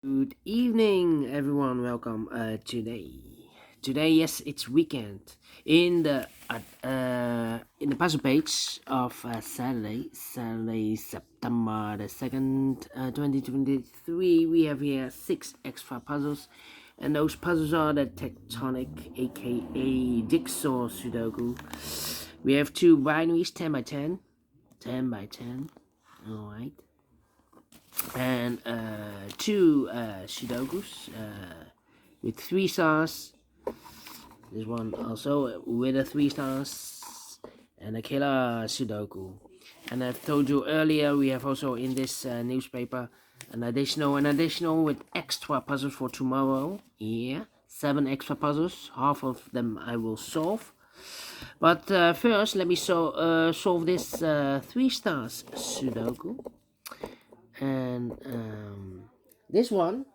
Good evening, everyone. Welcome. Today, yes, it's weekend. In the puzzle page of Saturday, September the 2nd, 2023, we have here 6 extra puzzles, and those puzzles are the tectonic, aka jigsaw Sudoku. We have 2 binaries, 10 by 10, 10 by 10. All right. And 2 Sudokus with 3 stars. This one also with a 3 stars and a killer Sudoku. And I've told you earlier, we have also in this newspaper an additional with extra puzzles for tomorrow. Yeah, 7 extra puzzles. Half of them I will solve. But first, let me solve this 3 stars Sudoku. And this one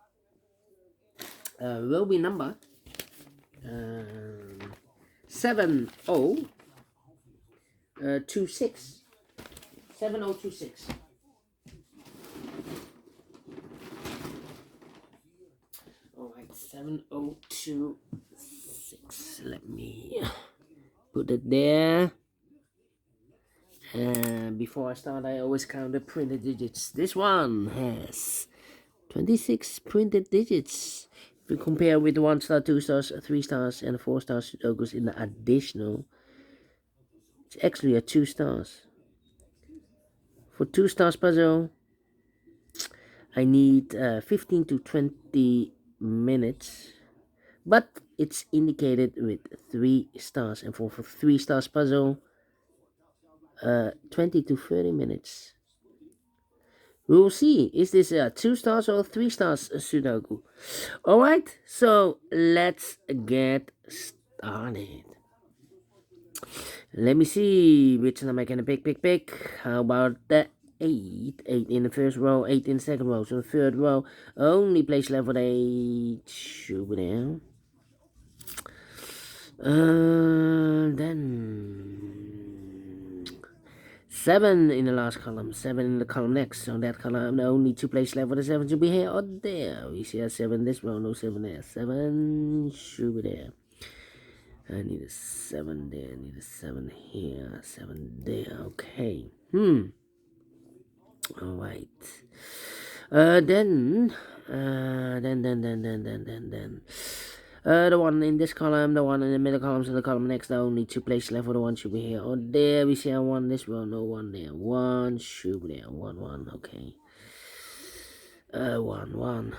will be number 7026. 7026. Alright, 7026. Let me put it there. Before I start, I always count the printed digits. This one has 26 printed digits. If we compare with 1 star, 2 stars, 3 stars, and 4 stars Sudokus in the additional, it's actually a 2 stars. For 2 stars puzzle, I need 15 to 20 minutes, but it's indicated with 3 stars. And for 3 stars puzzle, 20 to 30 minutes. We will see. Is this a 2 stars or 3 stars Sudoku? Alright, so let's get started. Let me see which number I can pick. How about the 8? 8 in the first row, 8 in the second row. So the third row, only place level 8. Shoot there. Then 7 in the last column, 7 in the column next. So that column only 2 place level the 7 should be here or there. We see a 7 this row, no 7 there. 7 should be there. I need a 7 there, I need a 7 here, 7 there, okay. Alright. Then the one in this column, the one in the middle column, so the column next, the only 2 place left for the one should be here or there. We see a 1 this row, no 1 there. 1 should be there, 1, okay. 1, 1.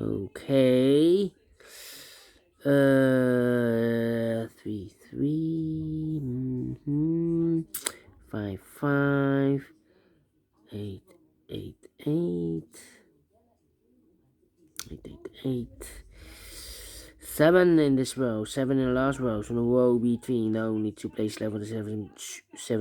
Okay. 3, 5, 8, 7 in this row, 7 in the last row, so the row between the only 2 place level, the 7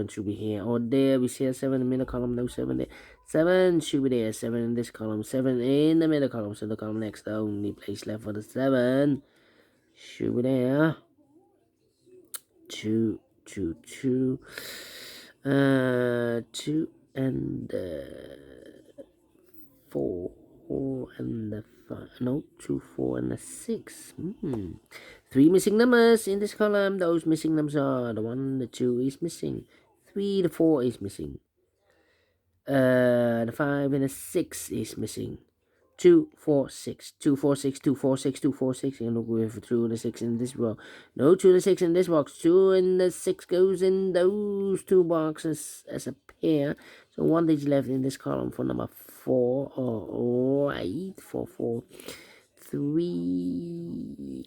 should be here or there. We see a 7 in the middle column, no 7 there. 7 should be there, 7 in this column, 7 in the middle column, so the column next, the only place left for the 7 should be there. 2, 2, 2, 2 and 4 and the 5, no, 2, 4 and the 6. 3 missing numbers in this column. Those missing numbers are the 1, the 2 is missing, 3, the 4 is missing, the 5 and the 6 is missing. 2, 4, 6, 2, 4, 6, 2, 4, 6, 2, 4, 6. And look with 2 and the 6 in this row. No 2 and the 6 in this box. 2 and the 6 goes in those 2 boxes as a pair. So 1 digit left in this column for number 4. All right, 4, 4, 3.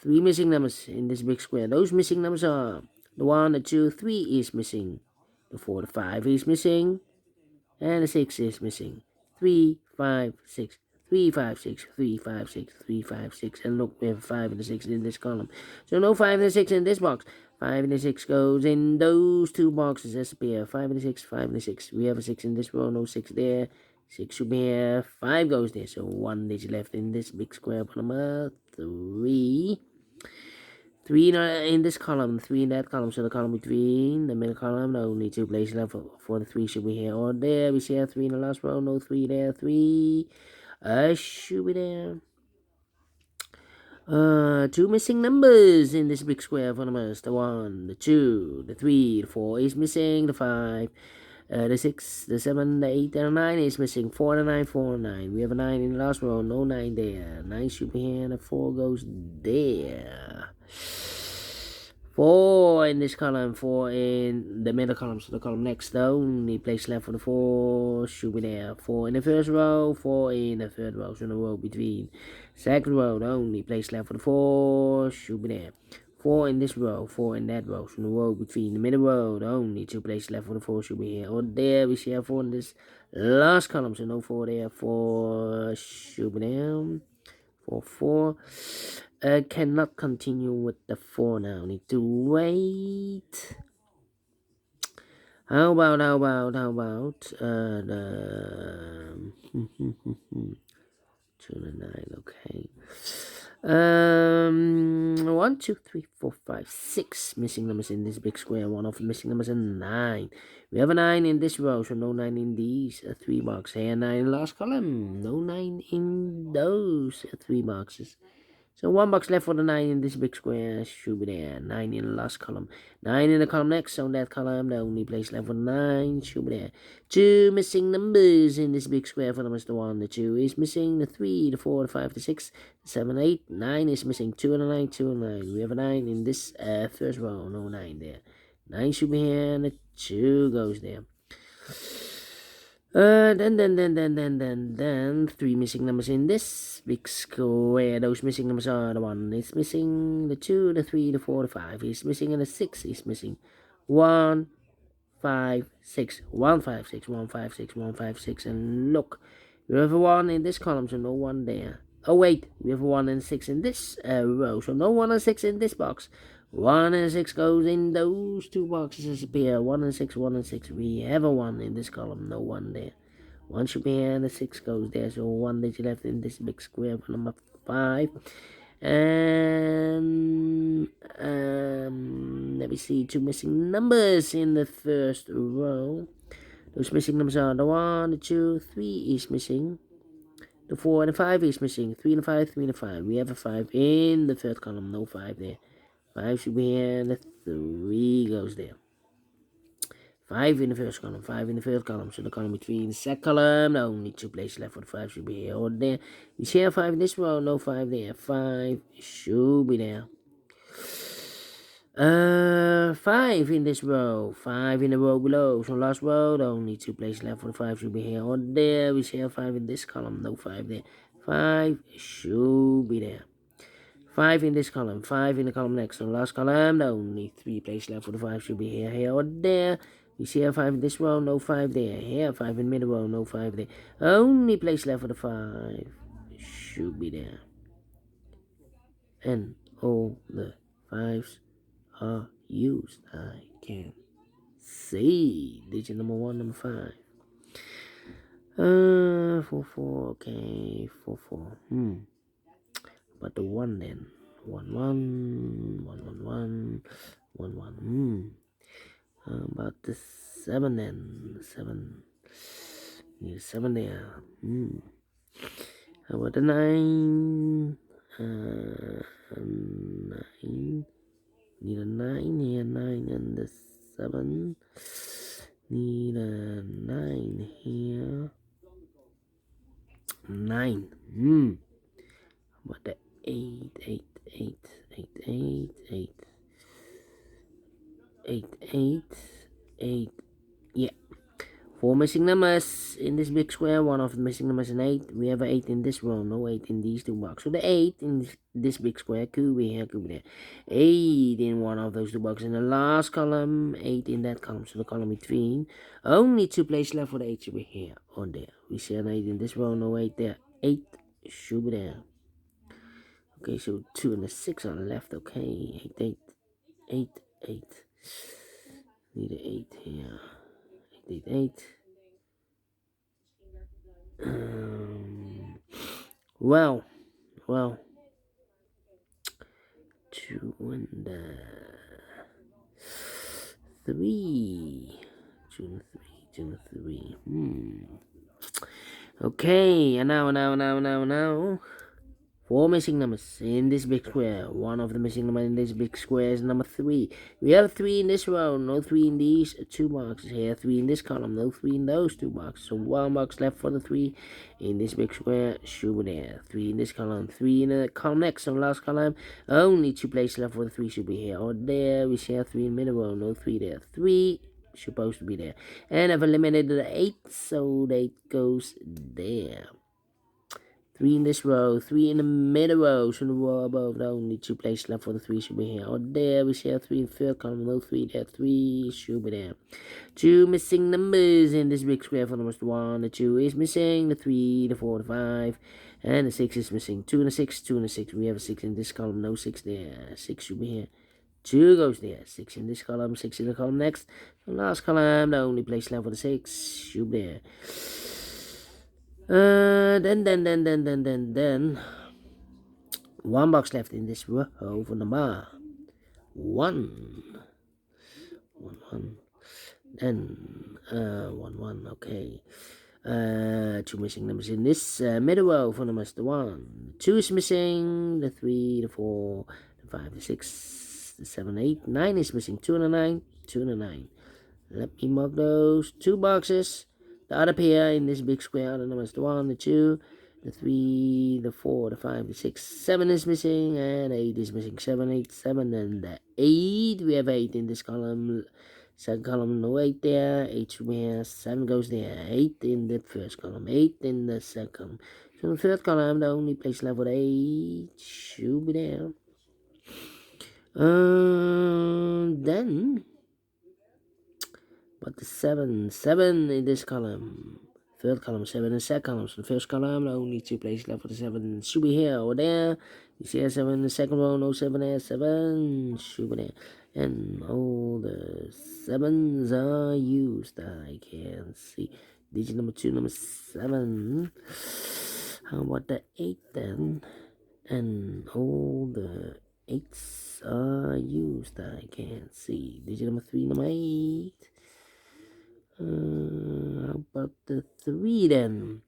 3 missing numbers in this big square. Those missing numbers are the 1, the 2, 3 is missing. The 4, the 5 is missing. And the 6 is missing. 3, 5, 6, 3, 5, 6, 3, 5, 6, 3, 5, 6. And look, we have 5 and the 6 in this column. So no 5 and the 6 in this box. 5 and the 6 goes in those 2 boxes as a pair. 5 and the 6, 5 and the 6. We have a 6 in this row, no 6 there. 6 should be here. 5 goes there. So 1 digit left in this big square. Number 3. 3 in this column, 3 in that column, so the column between the middle column, only 2 places left for the 3 should be here or there. We see a 3 in the last row, no 3 there, 3 should be there. 2 missing numbers in this big square front of us. The 1, the 2, the 3, the 4 is missing, the 5, the 6, the 7, the 8, and the 9 is missing. 4 and 9, 4 and 9. We have a 9 in the last row, no 9 there. 9 should be here, and the 4 goes there. 4 in this column, 4 in the middle column, so the column next, the only place left for the 4 should be there. 4 in the first row, 4 in the third row, so the row between. Second row, the only place left for the 4 should be there. 4 in this row, 4 in that row, so the row between. The middle row, the only 2 places left for the 4 should be here. Or there, we see a 4 in this last column, so no 4 there. 4 should be there. 4. Cannot continue with the 4 now. Need to wait. How about the 2 and 9, okay. 1, 2, 3, 4, 5, 6 missing numbers in this big square. One of the missing numbers is 9. We have a 9 in this row, so no 9 in these 3 boxes. Here, 9 in the last column. No 9 in those 3 boxes. So 1 box left for the 9 in this big square should be there. 9 in the last column. 9 in the column next, so that column, the only place left for the 9 should be there. 2 missing numbers in this big square for the 1. The 2 is missing. The 3, the 4, the 5, the 6, the 7, 8. 9 is missing. 2 and a 9, 2 and 9. We have a 9 in this first row. No 9 there. 9 should be here, and the 2 goes there. Then 3 missing numbers in this big square. Those missing numbers are the 1 is missing, the 2, the 3, the 4, the 5 is missing, and the 6 is missing. 1, 5, 6, 1, 5, 6, 1, 5, 6, 1, 5, 6, and look, we have a 1 in this column, so no 1 there. Oh wait, we have a 1 and 6 in this row, so no 1 and 6 in this box. 1 and 6 goes in those 2 boxes disappear. 1 and 6, 1 and 6. We have a 1 in this column, no 1 there. 1 should be here and the 6 goes there. So 1 digit left in this big square for number 5. And let me see, 2 missing numbers in the first row. Those missing numbers are the 1, the 2, 3 is missing. The 4 and the 5 is missing. 3 and the 5, 3 and the 5. We have a 5 in the third column, no 5 there. 5 should be here, and the 3 goes there. 5 in the first column, 5 in the third column, so the column between the second column, only 2 places left for the 5 should be here or there. We see a 5 in this row, no 5 there. 5 should be there. 5 in this row, 5 in the row below, so last row, only 2 places left for the 5 should be here or there. We see a 5 in this column, no 5 there. 5 should be there. 5 in this column, 5 in the column next, so last column, only 3 places left for the 5 should be here or there. We see a 5 in this row, no 5 there. Here, 5 in the middle row, no 5 there. Only place left for the 5 should be there. And all the 5s are used. I can see. Digit number 1, number 5. 4, 4, okay, 4, 4. But the 1 then. 1, 1, 1, 1, 1, 1, 1. About the 7 then. 7. Need a 7 there. How about the 9? 9. Need a 9 here. 9 and the 7. Need a 9 here. 9. How about the 8, 8, 8, 8, 8, 8. 8, 8, 8, yeah. 4 missing numbers in this big square. One of the missing numbers is 8. We have an 8 in this row, no 8 in these 2 boxes. So the 8 in this big square could be here, could be there. 8 in one of those 2 boxes. In the last column, 8 in that column. So the column between. Only 2 places left for the 8 should be here or there. We see an 8 in this row, no 8 there. 8 should be there. Okay, so 2 and the 6 are left. Okay, 8, 8, 8, 8. Need an 8 here. 8, 8, 8. Well. 2 and 3. June 3. Okay, and now. 4 missing numbers in this big square. One of the missing numbers in this big square is number 3. We have 3 in this row, no 3 in these 2 boxes here. 3 in this column, no 3 in those 2 boxes. So 1 box left for the 3 in this big square. Should be there. 3 in this column, 3 in the column next. So last column, only 2 places left for the 3 should be here or there. We share 3 in middle row, no 3 there. 3 supposed to be there. And I've eliminated the 8, so the 8 goes there. 3 in this row, 3 in the middle row, so the row above, the only 2 places left for the 3 should be here or there. We share 3 in the third column, no 3 there, 3 should be there. 2 missing numbers in this big square for numbers. The 1, the 2 is missing, the 3, the 4, the 5, and the 6 is missing. 2 and a 6, 2 and a 6. We have a 6 in this column, no 6 there. 6 should be here. 2 goes there. 6 in this column, 6 in the column next. The last column, the only place left for the 6 should be there. Then 1 box left in this row for number 1. 1. Then 1. Okay. 2 missing numbers in this middle row for numbers. The 1, 2 is missing. The 3, the 4, the 5, the 6, the 7, 8, 9 is missing. 2 and a 9, 2 and a 9. Let me mark those 2 boxes. The other pair in this big square, the numbers, the 1, the 2, the 3, the 4, the 5, the 6, 7 is missing, and 8 is missing. 7, 8, 7, and the 8. We have 8 in this column. Second column, no 8 there. 8 should be here. 7 goes there. 8 in the first column. 8 in the second column. So in the third column, the only place left with 8 should be there. Then... but the 7 in this column, third column, 7 in the second column. So the first column, only 2 places left for the 7 should be here or there. You see 7 in the second row, no 7 there, 7 should be there. And all the 7s are used, I can see. Digit number 2, number 7. How about the 8 then? And all the 8s are used, I can see. Digit number 3, number 8. How about the 3 then?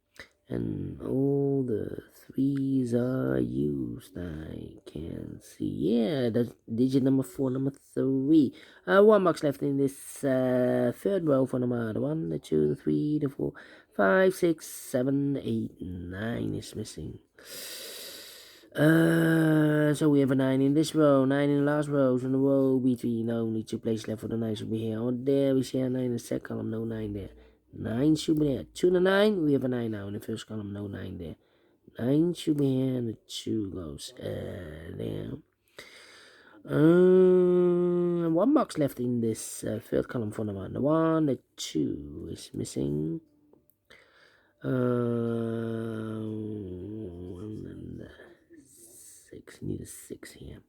And all the 3s are used, I can see. Yeah, that's digit number 4, number 3. 1 box left in this third row for number 1, the 2, the 3, the 4, 5, 6, 7, 8, 9 is missing. So we have a 9 in this row, 9 in the last row, so in the row between only 2 places left for the 9 should be here or there. We see a 9 in the second column, no 9 there. 9 should be there. 2 and a 9, we have a 9 now in the first column, no 9 there. 9 should be here, and the 2 goes there. 1 box left in this third column for number 1, the 2 is missing. 6, need a 6 here.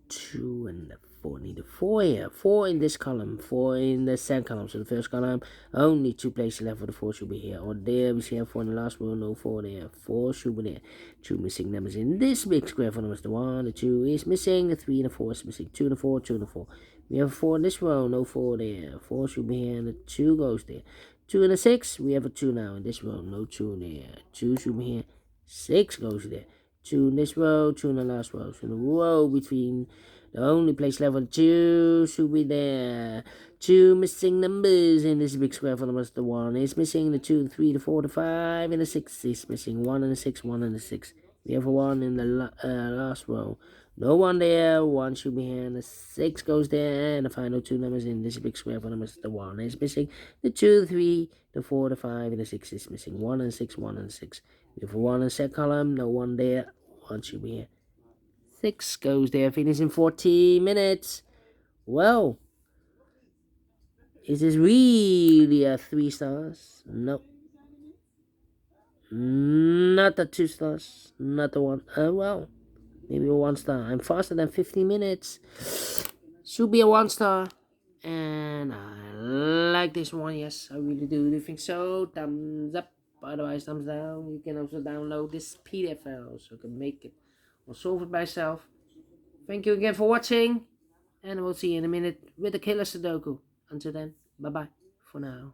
2 and the 4, need a 4 here. 4 in this column, 4 in the second column. So the first column, only 2 places left for the 4 should be here or there. We see a 4 in the last row, no 4 there. 4 should be there. 2 missing numbers in this big square for numbers. The 1, the 2 is missing. The 3 and the 4 is missing. 2 and the 4, 2 and the 4. We have a 4 in this row, no 4 there. 4 should be here and the 2 goes there. 2 and a 6, we have a 2 now in this row, no 2 there. 2 should be here. 6 goes there. 2 in this row, 2 in the last row. So in the row between the only place left for 2 should be there. 2 missing numbers in this big square for the most. The 1 is missing, the 2, the 3, the 4, the 5, and the 6 is missing. 1 and the 6, 1 and the 6. We have a 1 in the last row. No 1 there, 1 should be here, and the 6 goes there, and the final 2 numbers in this big square for the most. The 1 is missing, the 2, the 3, the 4, the 5, and the 6 is missing. 1 and 6, 1 and 6. We have a 1 in the second column, no 1 there, 1 should be here. 6 goes there, finish in 40 minutes. Well, is this really a 3 stars? No. Not a 2 stars. Not a 1. Well, maybe a 1 star. I'm faster than 50 minutes. Should be a 1 star. And I like this one. Yes, I really do. Do you think so? Thumbs up. Otherwise, thumbs down. You can also download this PDF file so you can make it or solve it by yourself. Thank you again for watching, and we'll see you in a minute with the killer Sudoku. Until then, bye bye for now.